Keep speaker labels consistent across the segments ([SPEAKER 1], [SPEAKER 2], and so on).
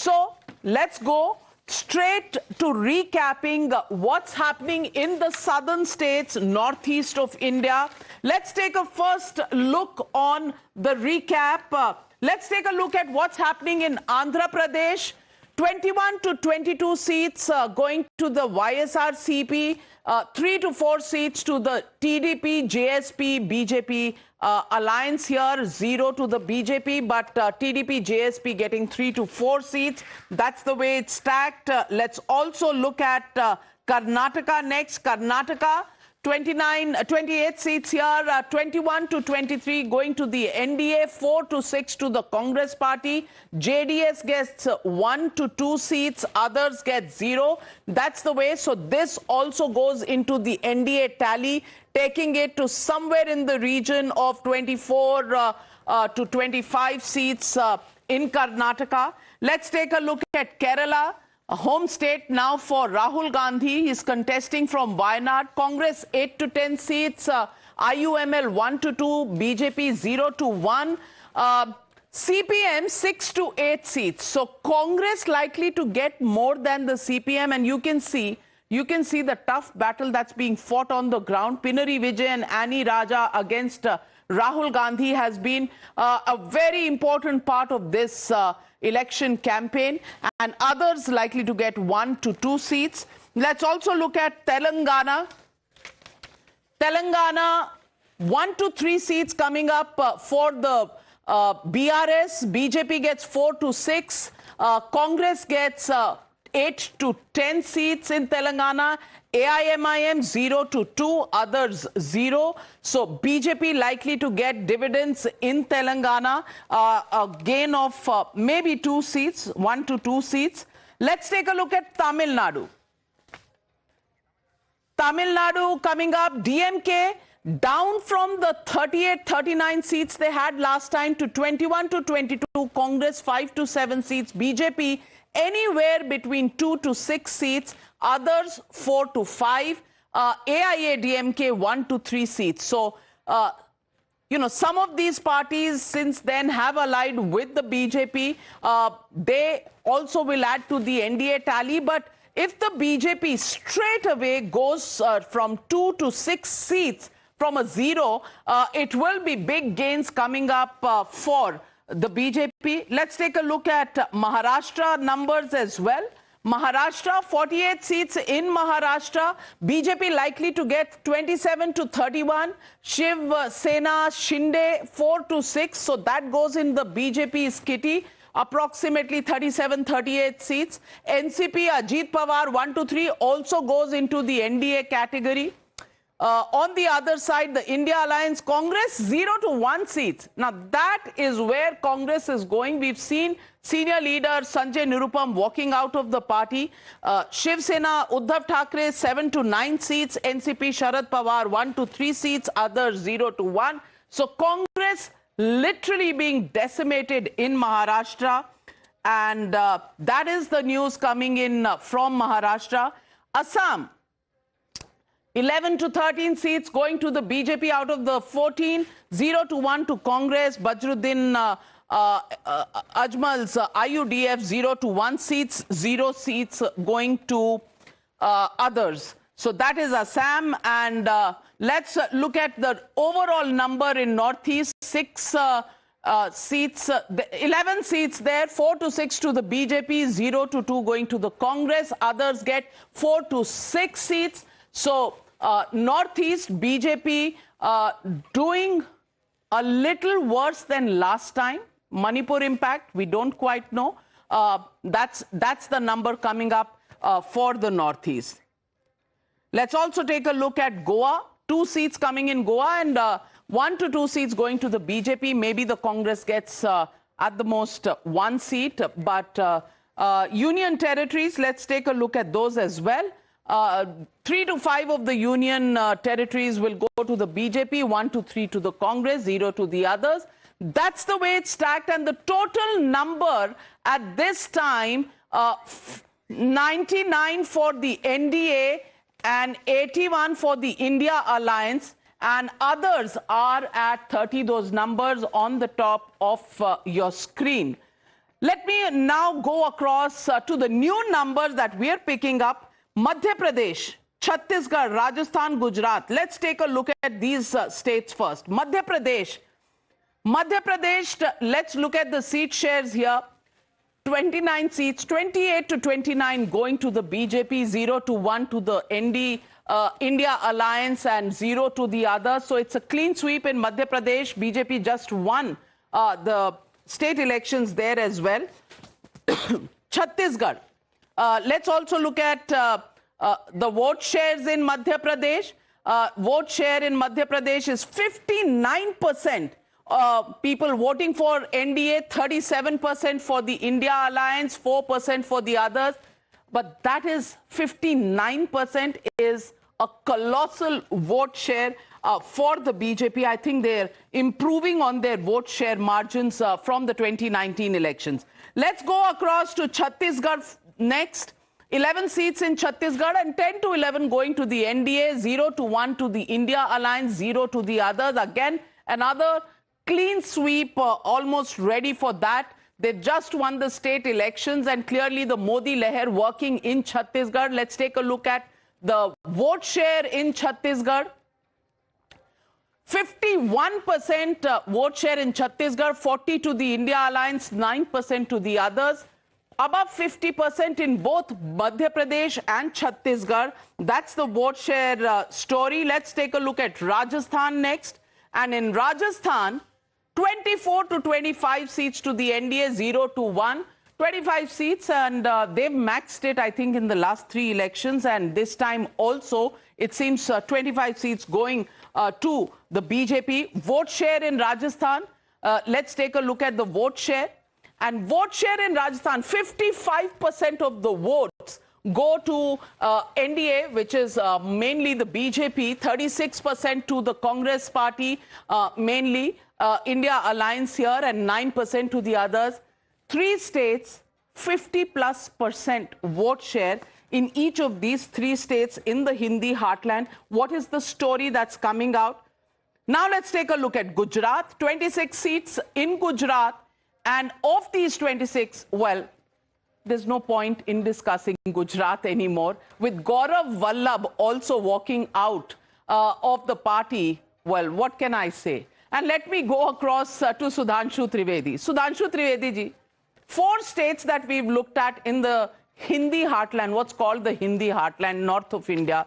[SPEAKER 1] So let's go straight to recapping what's happening in the southern states, northeast of India. Let's take a first look on the recap. Let's take a look at what's happening in Andhra Pradesh. 21 to 22 seats going to the YSRCP, 3 to 4 seats to the TDP, JSP, BJP alliance here, 0 to the BJP, but TDP, JSP getting 3 to 4 seats. That's the way it's stacked. Let's also look at Karnataka next. Karnataka, 28 seats here, 21 to 23 going to the NDA, 4 to 6 to the Congress party. JDS gets 1 to 2 seats, others get 0. That's the way. So this also goes into the NDA tally, taking it to somewhere in the region of 24 to 25 seats in Karnataka. Let's take a look at Kerala. A home state now for Rahul Gandhi. He's contesting from Wayanad. Congress 8 to 10 seats, IUML 1 to 2, BJP 0 to 1, CPM 6 to 8 seats. So Congress likely to get more than the CPM, and you can see the tough battle that's being fought on the ground. Pinari Vijay and Annie Raja against Rahul Gandhi has been a very important part of this election campaign, and others likely to get 1 to 2 seats. Let's also look at Telangana. Telangana, 1 to 3 seats coming up for the BRS. BJP gets 4 to 6. Congress gets 8 to 10 seats in Telangana. AIMIM 0 to 2, others 0. So BJP likely to get dividends in Telangana, a gain of maybe 2 seats, 1 to 2 seats. Let's take a look at Tamil Nadu. Tamil Nadu coming up, DMK down from the 38-39 seats they had last time to 21 to 22, Congress 5 to 7 seats, BJP anywhere between 2 to 6 seats, others 4 to 5, AIADMK 1 to 3 seats. So, some of these parties since then have allied with the BJP. They also will add to the NDA tally. But if the BJP straight away goes from 2 to 6 seats from a 0, it will be big gains coming up for the BJP. Let's take a look at Maharashtra numbers as well. Maharashtra, 48 seats in Maharashtra. BJP likely to get 27 to 31. Shiv Sena Shinde 4 to 6. So that goes in the BJP's kitty. Approximately 37-38 seats. NCP Ajit Pawar 1 to 3 also goes into the NDA category. On the other side, the India Alliance, Congress 0 to 1 seats. Now that is where Congress is going. We've seen senior leader Sanjay Nirupam walking out of the party. Shiv Sena, Uddhav Thackeray 7 to 9 seats. NCP Sharad Pawar 1 to 3 seats, others 0 to 1. So Congress literally being decimated in Maharashtra. And that is the news coming in from Maharashtra. Assam, 11 to 13 seats going to the BJP out of the 14, 0 to 1 to Congress. Bajruddin Ajmal's IUDF 0 to 1 seats, 0 seats going to others. So that is Assam. And let's look at the overall number in Northeast. 6 seats, 11 seats there, 4 to 6 to the BJP, 0 to 2 going to the Congress. Others get 4 to 6 seats. So Northeast BJP doing a little worse than last time. Manipur impact, we don't quite know. That's the number coming up for the Northeast. Let's also take a look at Goa. 2 seats coming in Goa and 1 to 2 seats going to the BJP. Maybe the Congress gets at the most 1 seat. But union territories, let's take a look at those as well. 3 to 5 of the union territories will go to the BJP, 1 to 3 to the Congress, 0 to the others. That's the way it's stacked, and the total number at this time, 99 for the NDA and 81 for the India Alliance, and others are at 30. Those numbers on the top of your screen. Let me now go across to the new numbers that we are picking up. Madhya Pradesh, Chhattisgarh, Rajasthan, Gujarat. Let's take a look at these states first. Madhya Pradesh, let's look at the seat shares here. 29 seats, 28 to 29 going to the BJP, 0 to 1 to the India Alliance, and 0 to the others. So it's a clean sweep in Madhya Pradesh. BJP just won the state elections there as well. Chhattisgarh. Let's also look at the vote shares in Madhya Pradesh. Vote share in Madhya Pradesh is 59%. People voting for NDA, 37% for the India Alliance, 4% for the others. But that is 59% is a colossal vote share for the BJP. I think they're improving on their vote share margins from the 2019 elections. Let's go across to Chhattisgarh next. 11 seats in Chhattisgarh and 10 to 11 going to the NDA, 0 to 1 to the India Alliance, 0 to the others. Again, another clean sweep, almost ready for that. They just won the state elections and clearly the Modi Leher working in Chhattisgarh. Let's take a look at the vote share in Chhattisgarh. 51% vote share in Chhattisgarh, 40 to the India Alliance, 9% to the others. Above 50% in both Madhya Pradesh and Chhattisgarh. That's the vote share story. Let's take a look at Rajasthan next. And in Rajasthan, 24 to 25 seats to the NDA, 0 to 1. 25 seats, and they've maxed it, I think, in the last 3 elections. And this time also, it seems 25 seats going to the BJP. Vote share in Rajasthan. Let's take a look at the vote share. And vote share in Rajasthan, 55% of the votes go to NDA, which is mainly the BJP, 36% to the Congress party, mainly India Alliance here, and 9% to the others. 3 states, 50+% vote share in each of these 3 states in the Hindi heartland. What is the story that's coming out? Now let's take a look at Gujarat. 26 seats in Gujarat. And of these 26, well, there's no point in discussing Gujarat anymore. With Gaurav Vallabh also walking out of the party, well, what can I say? And let me go across to Sudhanshu Trivedi. Sudhanshu Trivedi ji, 4 states that we've looked at in the Hindi heartland, what's called the Hindi heartland, north of India.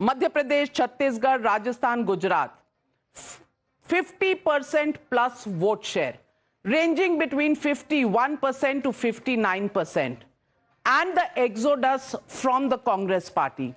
[SPEAKER 1] Madhya Pradesh, Chhattisgarh, Rajasthan, Gujarat. 50% plus vote share, ranging between 51% to 59%. And the exodus from the Congress party.